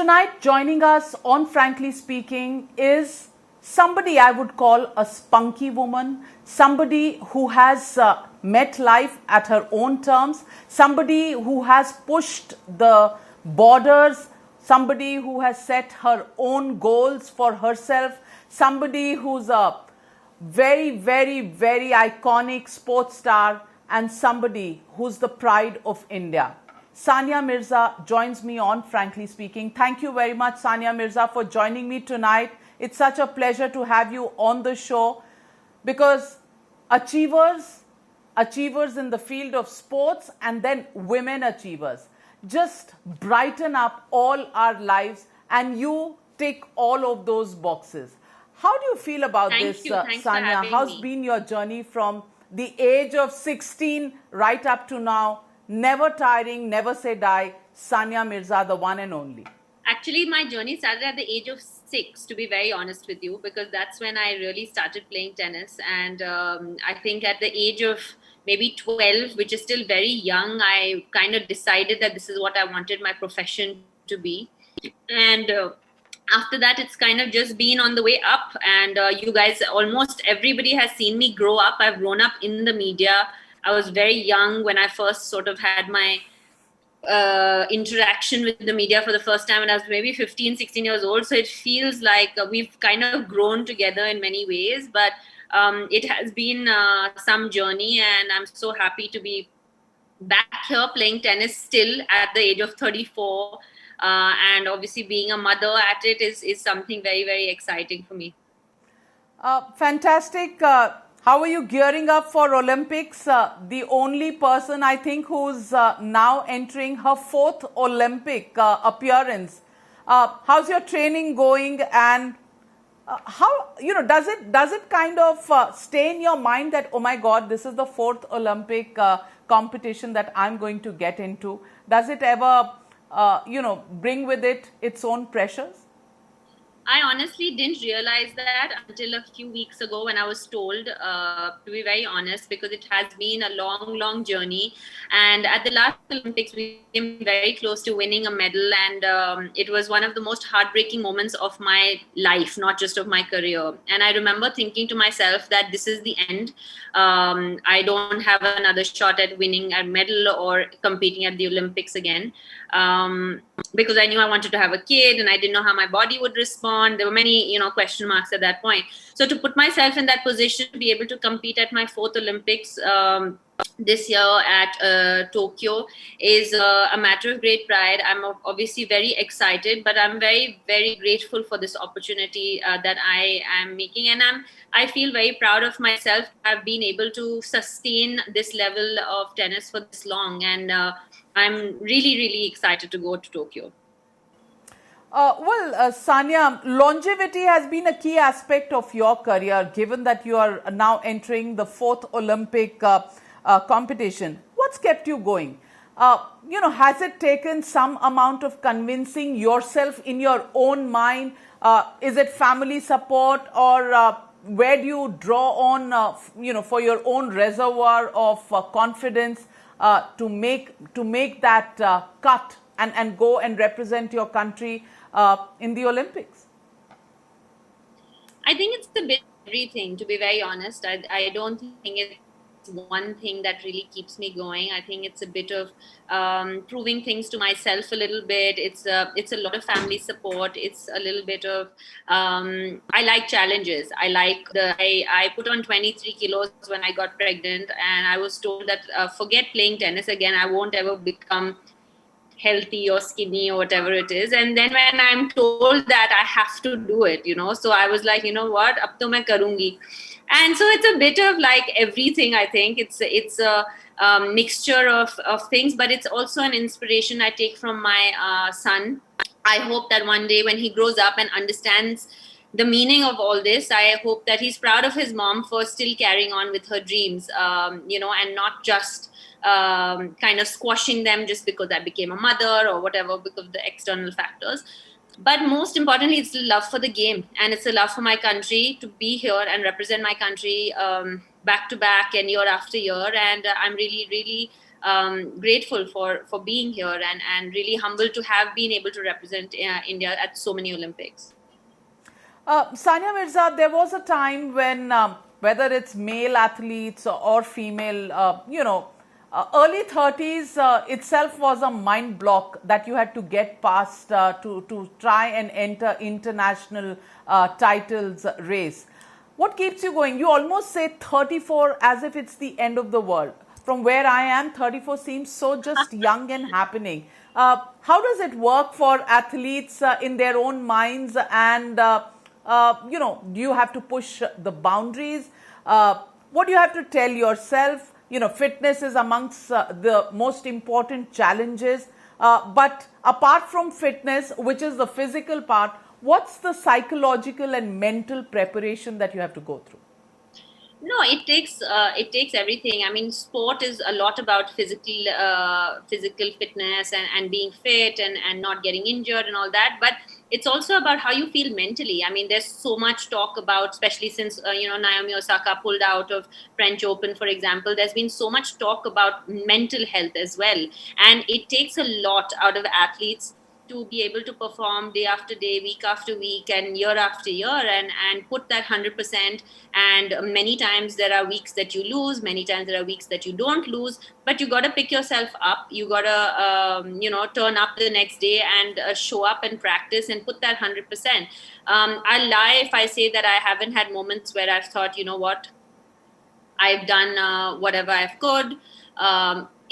Tonight, joining us on Frankly Speaking is somebody I would call a spunky woman, somebody who has met life at her own terms, somebody who has pushed the borders, somebody who has set her own goals for herself, somebody who's a very, very, very iconic sports star, and somebody who's the pride of India. Sania Mirza joins me on Frankly Speaking. Thank you very much, Sania Mirza, for joining me tonight. It's such a pleasure to have you on the show because achievers in the field of sports and then women achievers just brighten up all our lives, and you tick all of those boxes. How do you feel about this, Sania? How's been your journey from the age of 16 right up to now? Never tiring, never say die, Sania Mirza, the one and only. Actually, my journey started at the age of 6, to be very honest with you, because that's when I really started playing tennis. And I think at the age of maybe 12, which is still very young, I kind of decided that this is what I wanted my profession to be. And after that, it's kind of just been on the way up. And you guys, almost everybody has seen me grow up. I've grown up in the media. I was very young when I first sort of had my interaction with the media for the first time, and I was maybe 15, 16 years old. So it feels like we've kind of grown together in many ways, but it has been some journey, and I'm so happy to be back here playing tennis still at the age of 34. And obviously being a mother at it is something very, very exciting for me. Fantastic. How are you gearing up for Olympics? The only person I think who's now entering her 4th Olympic appearance. How's your training going, and how, does it kind of stay in your mind that, oh my God, this is the 4th Olympic competition that I'm going to get into? Does it ever, bring with it its own pressures? I honestly didn't realize that until a few weeks ago when I was told, to be very honest, because it has been a long, long journey. And at the last Olympics, we came very close to winning a medal. And it was one of the most heartbreaking moments of my life, not just of my career. And I remember thinking to myself that this is the end. I don't have another shot at winning a medal or competing at the Olympics again. Because I knew I wanted to have a kid and I didn't know how my body would respond. There were many, question marks at that point. So to put myself in that position to be able to compete at my 4th Olympics this year at Tokyo is a matter of great pride. I'm obviously very excited, but I'm very, very grateful for this opportunity that I am making. And I feel very proud of myself. I've been able to sustain this level of tennis for this long. And I'm really, really excited to go to Tokyo. Sania, longevity has been a key aspect of your career, given that you are now entering the 4th Olympic competition. What's kept you going? Has it taken some amount of convincing yourself in your own mind? Is it family support, or where do you draw on, for your own reservoir of confidence to make that cut and go and represent your country in the Olympics? I think it's a bit of everything, to be very honest. I don't think it's one thing that really keeps me going. I think it's a bit of proving things to myself a little bit. It's a lot of family support. It's a little bit of I like challenges. I put on 23 kilos when I got pregnant, and I was told that forget playing tennis again. I won't ever become healthy or skinny or whatever it is. And then when I'm told that I have to do it, so I was like, what, ab to main karungi. And so it's a bit of like everything. I think it's a mixture of things, but it's also an inspiration I take from my son. I hope that one day when he grows up and understands the meaning of all this, I hope that he's proud of his mom for still carrying on with her dreams, and not just kind of squashing them just because I became a mother or whatever, because of the external factors. But most importantly, it's the love for the game, and it's a love for my country to be here and represent my country back to back and year after year. And I'm really, really grateful for being here, and really humbled to have been able to represent India at so many Olympics. Sania Mirza, there was a time when whether it's male athletes or female, early 30s itself was a mind block that you had to get past to try and enter international titles race. What keeps you going? You almost say 34 as if it's the end of the world. From where I am, 34 seems so just young and happening. How does it work for athletes in their own minds? And, do you have to push the boundaries? What do you have to tell yourself? Fitness is amongst the most important challenges. But apart from fitness, which is the physical part, what's the psychological and mental preparation that you have to go through? No, it takes everything. I mean, sport is a lot about physical fitness and being fit and not getting injured and all that. But it's also about how you feel mentally. I mean, there's so much talk about, especially since Naomi Osaka pulled out of French Open, for example. There's been so much talk about mental health as well, and it takes a lot out of athletes to be able to perform day after day, week after week, and year after year, and put that 100%. And many times there are weeks that you lose, many times there are weeks that you don't lose, but you got to pick yourself up. You got to turn up the next day and show up and practice and put that 100%. I'll lie if I say that I haven't had moments where I've thought, you know what, I've done whatever I could.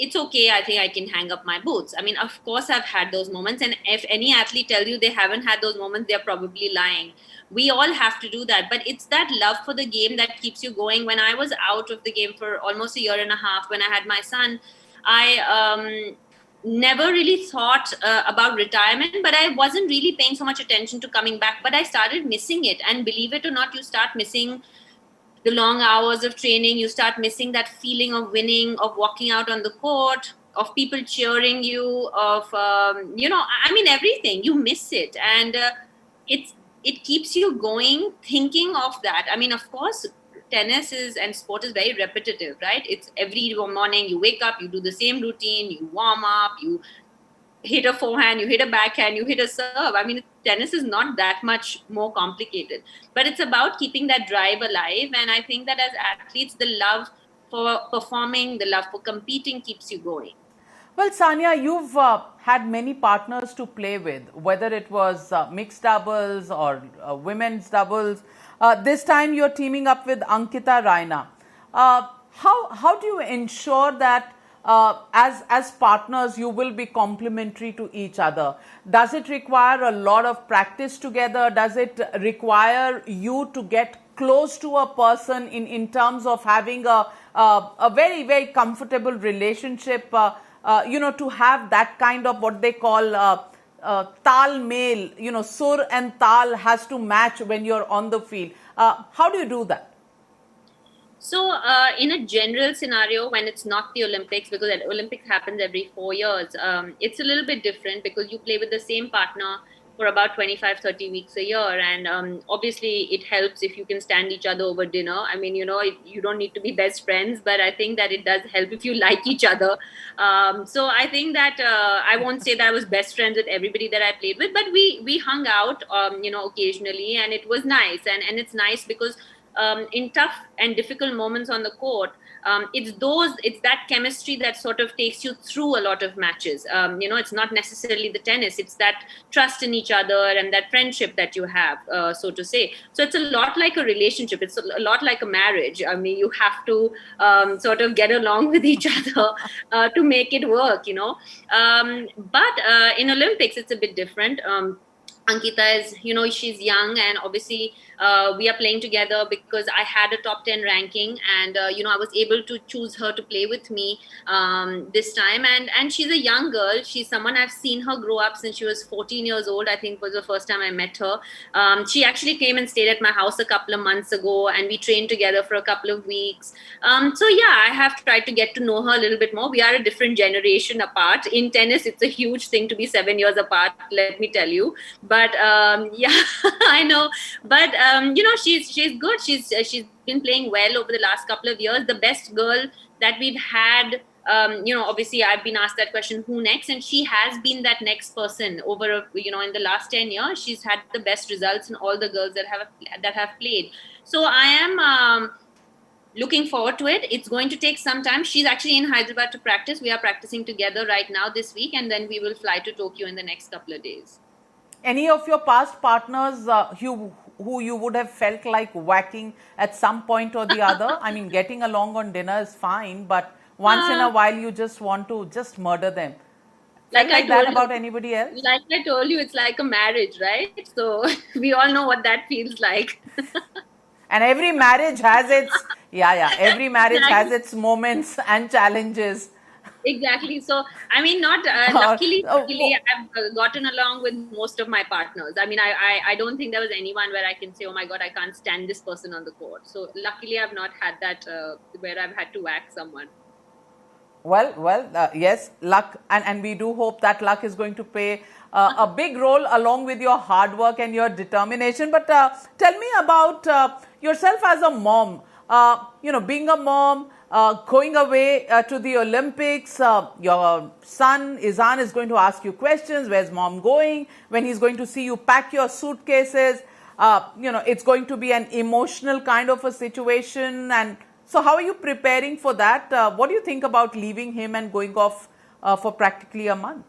It's okay. I think I can hang up my boots. I mean, of course, I've had those moments. And if any athlete tells you they haven't had those moments, they're probably lying. We all have to do that. But it's that love for the game that keeps you going. When I was out of the game for almost a year and a half, when I had my son, I never really thought about retirement, but I wasn't really paying so much attention to coming back. But I started missing it. And believe it or not, you start missing the long hours of training. You start missing that feeling of winning, of walking out on the court, of people cheering you, of everything. You miss it, and it keeps you going, thinking of that. I mean, of course, tennis and sport is very repetitive, right? It's every morning you wake up, you do the same routine, you warm up, you hit a forehand, you hit a backhand, you hit a serve. I mean, tennis is not that much more complicated, but it's about keeping that drive alive. And I think that as athletes, the love for performing, the love for competing keeps you going. Well, Sania, you've had many partners to play with, whether it was mixed doubles or women's doubles. This time you're teaming up with Ankita Raina. How do you ensure that as partners, you will be complementary to each other? Does it require a lot of practice together? Does it require you to get close to a person in terms of having a very, very comfortable relationship, to have that kind of what they call tal male, sur and tal has to match when you're on the field. How do you do that? So, in a general scenario, when it's not the Olympics, because the Olympics happens every 4 years, it's a little bit different because you play with the same partner for about 25, 30 weeks a year. And obviously, it helps if you can stand each other over dinner. I mean, you don't need to be best friends, but I think that it does help if you like each other. So I think that I won't say that I was best friends with everybody that I played with, but we hung out, occasionally, and it was nice. And it's nice because in tough and difficult moments on the court, it's that chemistry that sort of takes you through a lot of matches. It's not necessarily the tennis, it's that trust in each other and that friendship that you have, so to say. So it's a lot like a relationship, it's a lot like a marriage. I mean, you have to sort of get along with each other to make it work, but in Olympics it's a bit different. Ankita is, she's young, and obviously we are playing together because I had a top 10 ranking, and, I was able to choose her to play with me this time. And she's a young girl. She's someone I've seen her grow up since she was 14 years old, I think was the first time I met her. She actually came and stayed at my house a couple of months ago, and we trained together for a couple of weeks. So yeah, I have tried to get to know her a little bit more. We are a different generation apart. In tennis, it's a huge thing to be 7 years apart, let me tell you. But yeah, I know. But she's good. She's been playing well over the last couple of years. The best girl that we've had obviously I've been asked that question, who next? And she has been that next person over, in the last 10 years. She's had the best results in all the girls that have played. So I am looking forward to it. It's going to take some time. She's actually in Hyderabad to practice. We are practicing together right now this week, and then we will fly to Tokyo in the next couple of days. Any of your past partners who you would have felt like whacking at some point or the other? I mean, getting along on dinner is fine, but once in a while you just want to just murder them. Like that about anybody else? Like I told you, it's like a marriage, right? So we all know what that feels like. And every marriage has its, every marriage has its moments and challenges. Exactly. So, I mean, not luckily, I've gotten along with most of my partners. I mean, I don't think there was anyone where I can say, oh my God, I can't stand this person on the court. So, luckily, I've not had that where I've had to whack someone. Well, yes, luck, and we do hope that luck is going to play a big role along with your hard work and your determination. But tell me about yourself as a mom. Being a mom, going away to the Olympics, your son Izhaan is going to ask you questions. Where's mom going? When he's going to see you pack your suitcases, it's going to be an emotional kind of a situation. And so how are you preparing for that? What do you think about leaving him and going off for practically a month?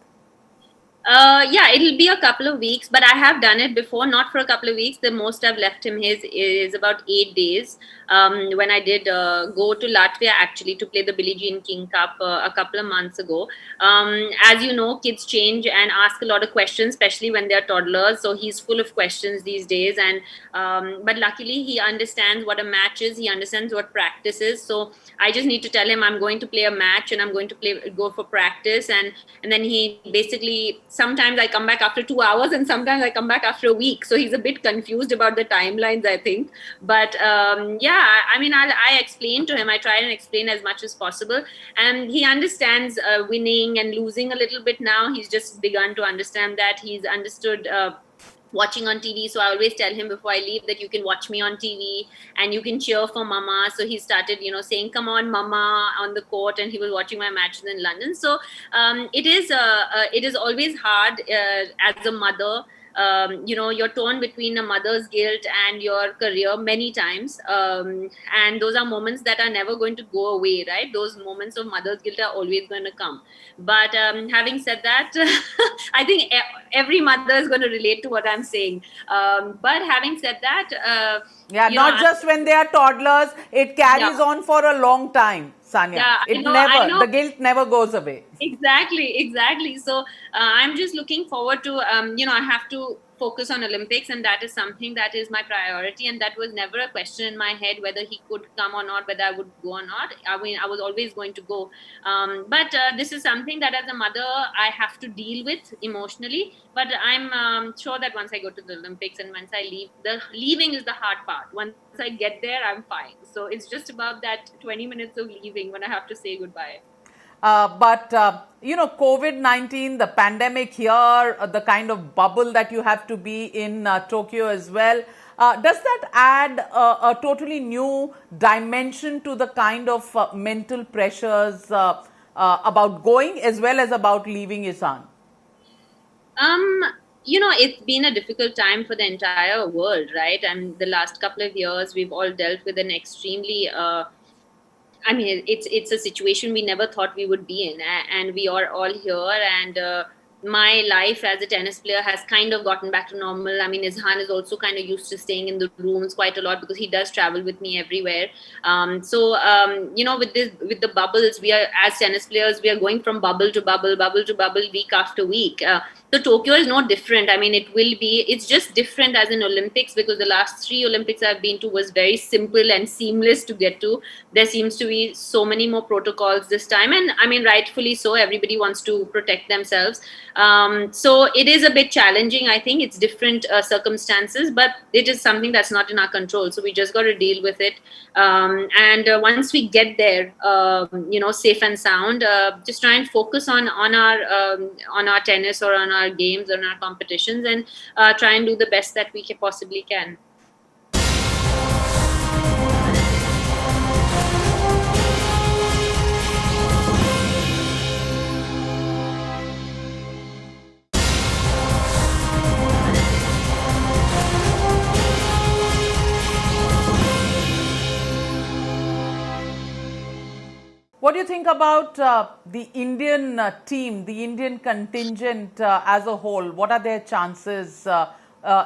It'll be a couple of weeks, but I have done it before, not for a couple of weeks. The most I've left him is about 8 days. When I did go to Latvia actually to play the Billie Jean King Cup a couple of months ago. As you know, kids change and ask a lot of questions, especially when they're toddlers. So he's full of questions these days. And but luckily he understands what a match is. He understands what practice is. So I just need to tell him I'm going to play a match and I'm going to go for practice. And then he basically, sometimes I come back after 2 hours and sometimes I come back after a week. So he's a bit confused about the timelines, I think. But I mean, I explain to him, I try and explain as much as possible. And he understands winning and losing a little bit now. He's just begun to understand that. He's understood watching on TV. So I always tell him before I leave that you can watch me on TV and you can cheer for mama. So he started, saying, come on, mama, on the court. And he was watching my matches in London. So it is always hard as a mother. You're torn between a mother's guilt and your career many times. And those are moments that are never going to go away, right? Those moments of mother's guilt are always going to come. But having said that, I think every mother is going to relate to what I'm saying. But having said that, not just when they are toddlers, it carries on for a long time, Sania. The guilt never goes away. Exactly. So I'm just looking forward to, I have to focus on Olympics, and that is something that is my priority. And that was never a question in my head whether he could come or not, whether I would go or not. I mean, I was always going to go. But this is something that as a mother, I have to deal with emotionally. But I'm sure that once I go to the Olympics and once I leave, the leaving is the hard part. Once I get there, I'm fine. So it's just about that 20 minutes of leaving when I have to say goodbye. But COVID-19, the pandemic here, the kind of bubble that you have to be in Tokyo as well, does that add a totally new dimension to the kind of mental pressures about going as well as about leaving Izhaan? It's been a difficult time for the entire world, right? And the last couple of years, we've all dealt with an extremely it's a situation we never thought we would be in, and we are all here. And my life as a tennis player has kind of gotten back to normal. I mean, Izhaan is also kind of used to staying in the rooms quite a lot because he does travel with me everywhere. With the bubbles, we are, as tennis players, we are going from bubble to bubble week after week. So Tokyo is no different. I mean, it's just different as in Olympics, because the last 3 Olympics I've been to was very simple and seamless to get to. There seems to be so many more protocols this time. And I mean, rightfully so, everybody wants to protect themselves. So it is a bit challenging. I think it's different circumstances, but it is something that's not in our control. So we just got to deal with it. Once we get there, safe and sound, just try and focus on our tennis or on our games, on our competitions, and try and do the best that we possibly can. What do you think about the Indian team, the Indian contingent as a whole? What are their chances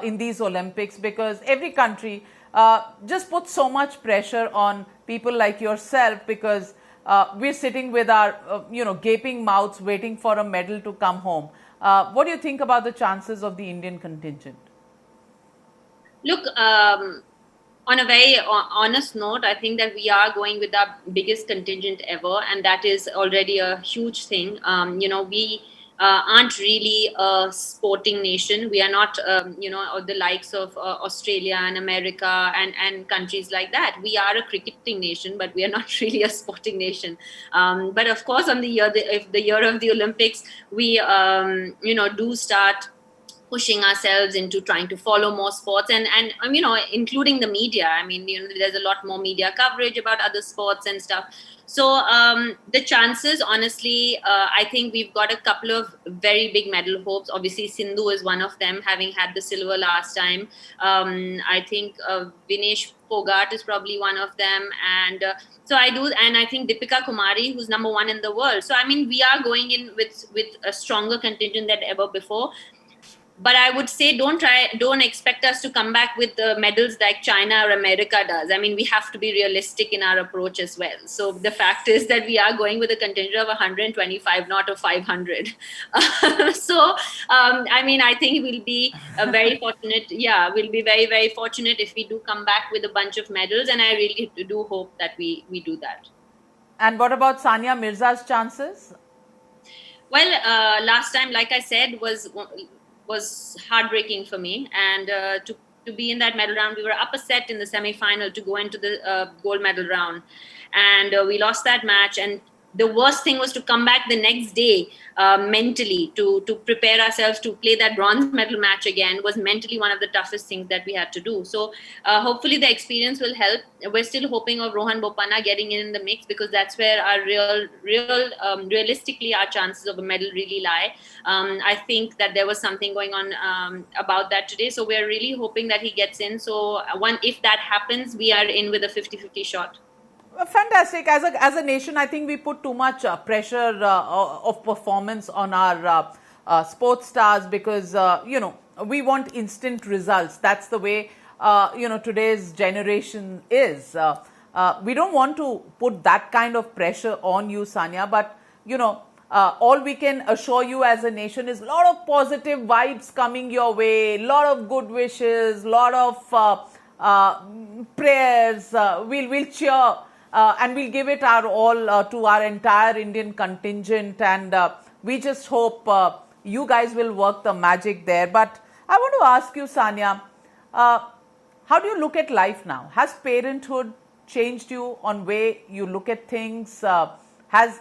in these Olympics? Because every country just puts so much pressure on people like yourself, because we're sitting with our gaping mouths waiting for a medal to come home. What do you think about the chances of the Indian contingent? Look, on a very honest note, I think that we are going with our biggest contingent ever, and that is already a huge thing. We aren't really a sporting nation. We are not, the likes of Australia and America and countries like that. We are a cricketing nation, but we are not really a sporting nation. But of course, on if the year of the Olympics, we, do start pushing ourselves into trying to follow more sports and including the media. I mean, there's a lot more media coverage about other sports and stuff. So the chances, honestly, I think we've got a couple of very big medal hopes. Obviously, Sindhu is one of them, having had the silver last time. I think Vinesh Fogart is probably one of them, and and I think Deepika Kumari, who's number one in the world. So I mean, we are going in with a stronger contingent than ever before. But I would say don't expect us to come back with the medals like China or America does. I mean, we have to be realistic in our approach as well. So the fact is that we are going with a contingent of 125, not of 500. I mean, I think we'll be very fortunate. Yeah, we'll be very, very fortunate if we do come back with a bunch of medals. And I really do hope that we do that. And what about Sania Mirza's chances? Well, last time, like I said, was heartbreaking for me, and to be in that medal round, we were up a set in the semi-final to go into the gold medal round, and we lost that match. And the worst thing was to come back the next day mentally to prepare ourselves to play that bronze medal match again. Was mentally one of the toughest things that we had to do. So hopefully the experience will help. We're still hoping of Rohan Bopanna getting in the mix, because that's where our realistically our chances of a medal really lie. I think that there was something going on about that today. So we're really hoping that he gets in. So if that happens, we are in with a 50-50 shot. Fantastic. As a nation, I think we put too much pressure of performance on our sports stars, because we want instant results. That's the way today's generation is. We don't want to put that kind of pressure on you, Sania. But all we can assure you as a nation is a lot of positive vibes coming your way, a lot of good wishes, a lot of prayers. We'll cheer. And we'll give it our all to our entire Indian contingent, and we just hope you guys will work the magic there. But I want to ask you, Sania, how do you look at life now? Has parenthood changed you on way you look at things? Have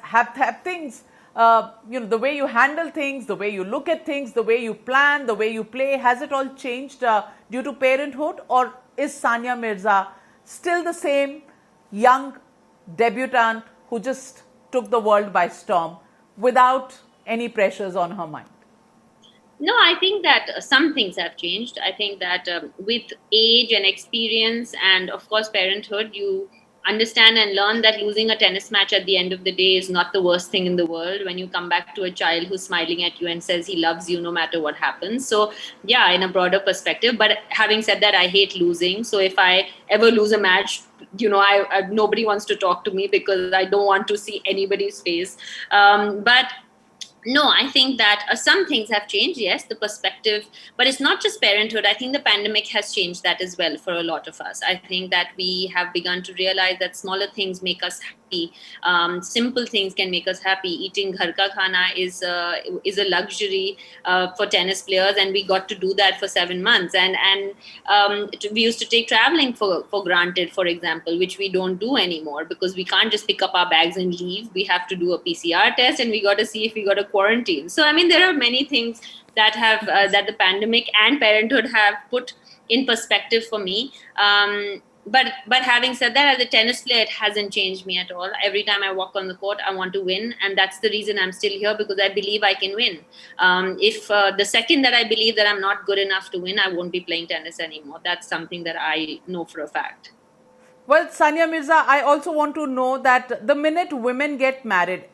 things, the way you handle things, the way you look at things, the way you plan, the way you play, has it all changed due to parenthood, or is Sania Mirza still the same young debutante who just took the world by storm without any pressures on her mind? No, I think that some things have changed. I think that with age and experience and, of course, parenthood, you understand and learn that losing a tennis match at the end of the day is not the worst thing in the world when you come back to a child who's smiling at you and says he loves you no matter what happens. So yeah, in a broader perspective. But having said that, I hate losing. So if I ever lose a match, nobody wants to talk to me, because I don't want to see anybody's face. But no, I think that some things have changed, yes, the perspective, but it's not just parenthood. I think the pandemic has changed that as well for a lot of us. I think that we have begun to realize that smaller things make us happy. Simple things can make us happy. Eating ghar ka khana is a luxury for tennis players, and we got to do that for 7 months. And we used to take traveling for granted, for example, which we don't do anymore, because we can't just pick up our bags and leave. We have to do a PCR test, and we got to see if we got a quarantine. So I mean, there are many things that have that the pandemic and parenthood have put in perspective for me. But having said that, as a tennis player, it hasn't changed me at all. Every time I walk on the court, I want to win, and that's the reason I'm still here, because I believe I can win. If the second that I believe that I'm not good enough to win, I won't be playing tennis anymore. That's something that I know for a fact. Well, Sania Mirza, I also want to know that the minute women get married,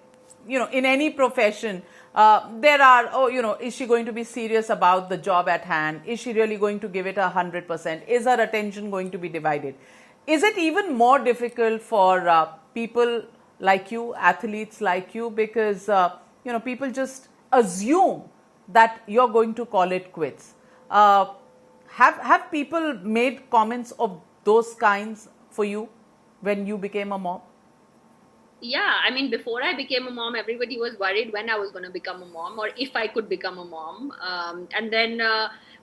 in any profession, there are, is she going to be serious about the job at hand? Is she really going to give it 100%? Is her attention going to be divided? Is it even more difficult for people like you, athletes like you, because, people just assume that you're going to call it quits? Have people made comments of those kinds for you when you became a mom? Yeah, I mean, before I became a mom, everybody was worried when I was going to become a mom or if I could become a mom. And then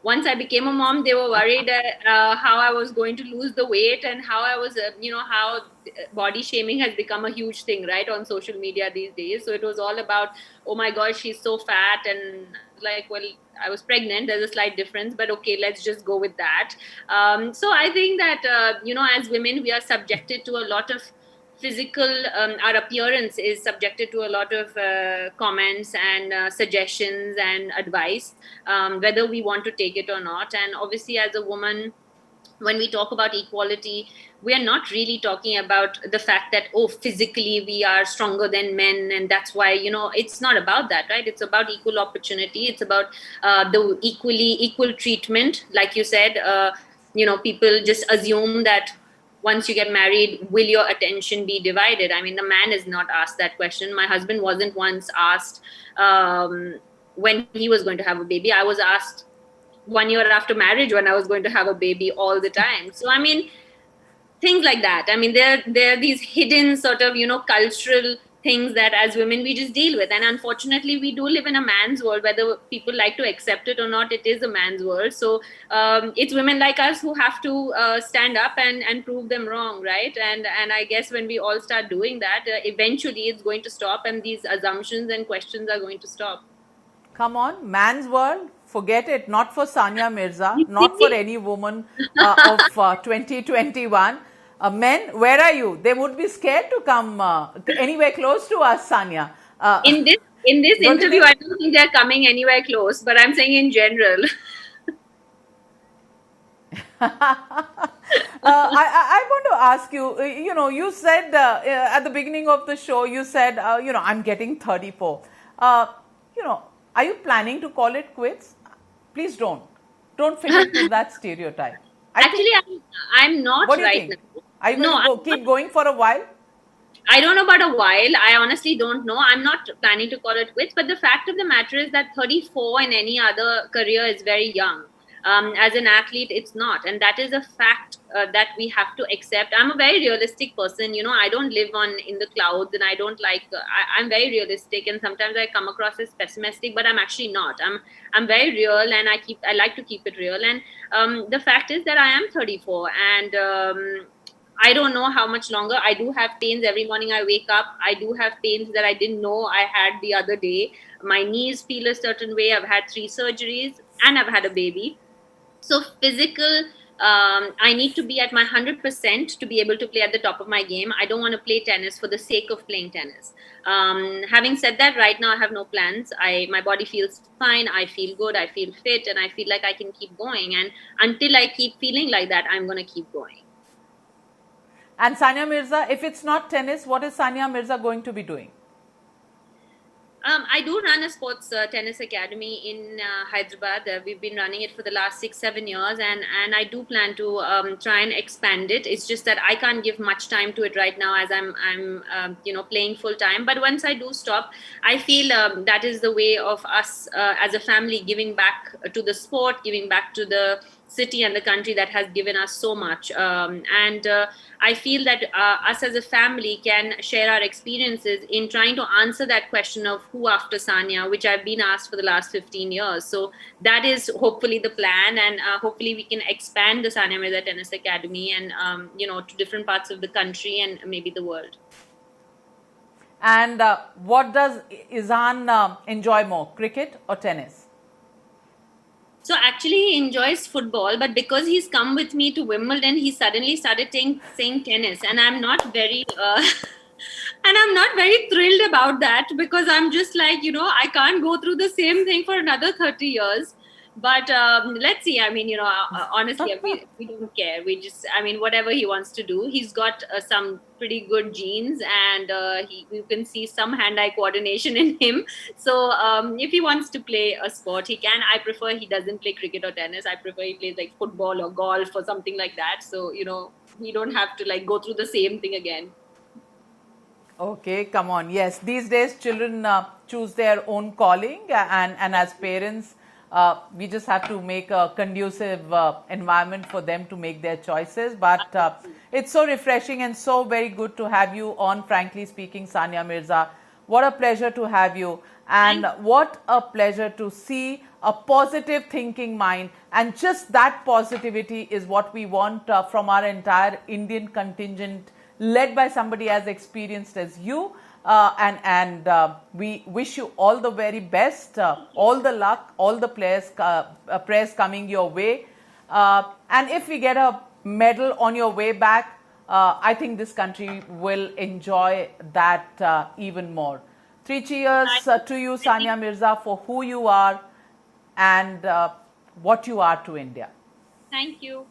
once I became a mom, they were worried how I was going to lose the weight and how I was, how body shaming has become a huge thing, right, on social media these days. So it was all about, oh my gosh, she's so fat. And like, well, I was pregnant. There's a slight difference, but okay, let's just go with that. So I think that, as women, we are subjected to a lot of physical, our appearance is subjected to a lot of comments and suggestions and advice, whether we want to take it or not. And obviously, as a woman, when we talk about equality, we are not really talking about the fact that, oh, physically we are stronger than men, and that's why, it's not about that, right? It's about equal opportunity. It's about the equal treatment. Like you said, people just assume that once you get married, will your attention be divided? I mean, the man is not asked that question. My husband wasn't once asked when he was going to have a baby. I was asked 1 year after marriage when I was going to have a baby all the time. So, I mean, things like that. I mean, there are these hidden sort of, cultural things that as women we just deal with. And unfortunately, we do live in a man's world, whether people like to accept it or not. It is a man's world. So it's women like us who have to stand up and prove them wrong, right? And I guess when we all start doing that, eventually it's going to stop, and these assumptions and questions are going to stop. Come on, man's world, forget it. Not for Sania Mirza, not for any woman of 2021. Men, where are you? They would be scared to come anywhere close to us, Sania. In this interview, I don't think they're coming anywhere close, but I'm saying in general. I want to ask you, you said at the beginning of the show, you said, I'm getting 34. Are you planning to call it quits? Please don't. Don't fit into that stereotype. Actually, I'm not what do you right think? now. Are you going to keep going for a while? I don't know about a while. I honestly don't know. I'm not planning to call it quits. But the fact of the matter is that 34 in any other career is very young. As an athlete, it's not. And that is a fact that we have to accept. I'm a very realistic person. I don't live in the clouds, and I don't like, I'm very realistic. And sometimes I come across as pessimistic, but I'm actually not. I'm very real, and I like to keep it real. And the fact is that I am 34, and I don't know how much longer. I do have pains every morning I wake up. I do have pains that I didn't know I had the other day. My knees feel a certain way. I've had 3 surgeries and I've had a baby. So physical, I need to be at my 100% to be able to play at the top of my game. I don't want to play tennis for the sake of playing tennis. Having said that, right now I have no plans. My body feels fine. I feel good. I feel fit, and I feel like I can keep going. And until I keep feeling like that, I'm going to keep going. And Sania Mirza, if it's not tennis, what is Sania Mirza going to be doing? I do run a sports tennis academy in Hyderabad. We've been running it for the last 6-7 years, and I do plan to try and expand it. It's just that I can't give much time to it right now, as I'm playing full time. But once I do stop, I feel that is the way of us as a family giving back to the sport, giving back to the city and the country that has given us so much. And I feel that us as a family can share our experiences in trying to answer that question of who after Sania, which I've been asked for the last 15 years. So that is hopefully the plan, and hopefully we can expand the Sania Mirza Tennis Academy and to different parts of the country and maybe the world. And what does Izhaan enjoy more, cricket or tennis? So actually he enjoys football, but because he's come with me to Wimbledon, he suddenly started saying tennis, and I'm not very thrilled about that, because I'm just like, I can't go through the same thing for another 30 years. But let's see. I mean, honestly, we don't care. We just, I mean, whatever he wants to do. He's got some pretty good genes, and you can see some hand-eye coordination in him. So if he wants to play a sport, he can. I prefer he doesn't play cricket or tennis. I prefer he plays like football or golf or something like that. So we don't have to like go through the same thing again. Okay, come on. Yes, these days children choose their own calling, and as parents, we just have to make a conducive environment for them to make their choices. But it's so refreshing and so very good to have you on, frankly speaking, Sania Mirza. What a pleasure to have you, and what a pleasure to see a positive thinking mind. And just that positivity is what we want from our entire Indian contingent, led by somebody as experienced as you. And we wish you all the very best, all the luck, all the prayers coming your way. And if we get a medal on your way back, I think this country will enjoy that even more. Three cheers to you, Sania Mirza, for who you are and what you are to India. Thank you.